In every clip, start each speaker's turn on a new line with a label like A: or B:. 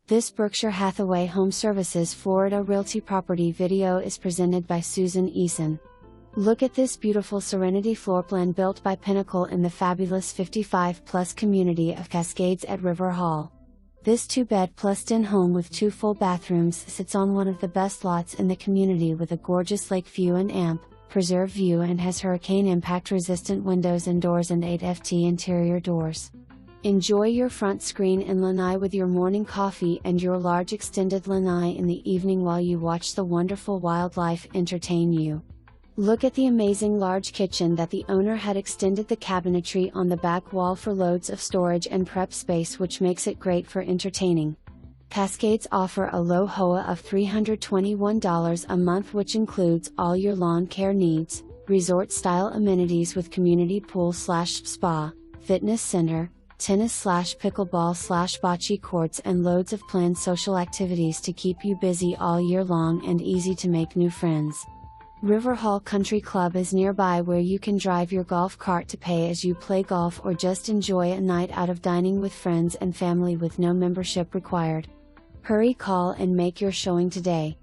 A: This Berkshire Hathaway HomeServices Florida Realty property video is presented by Eason. Look at this beautiful Serenity floorplan built by Pinnacle in the fabulous 55-plus community of Cascades at River Hall. This 2-bed plus den home with 2 full bathrooms sits on one of the best lots in the community with a gorgeous lake view and preserve view, and has hurricane impact resistant windows and doors and 8 FT interior doors. Enjoy your front screen in lanai with your morning coffee and your large extended lanai in the evening while you watch the wonderful wildlife entertain you. Look at the amazing large kitchen that the owner had extended the cabinetry on the back wall for loads of storage and prep space, which makes it great for entertaining. Cascades offer a low HOA of $321 a month, which includes all your lawn care needs, resort-style amenities with community pool/spa, fitness center, tennis/pickleball/bocce courts, and loads of planned social activities to keep you busy all year long and easy to make new friends. River Hall Country Club is nearby, where you can drive your golf cart to pay as you play golf or just enjoy a night out of dining with friends and family with no membership required. Hurry, call and make your showing today.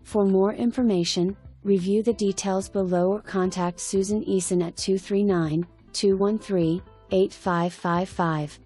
A: For more information, review the details below or contact Susan Eason at 239-213-8555.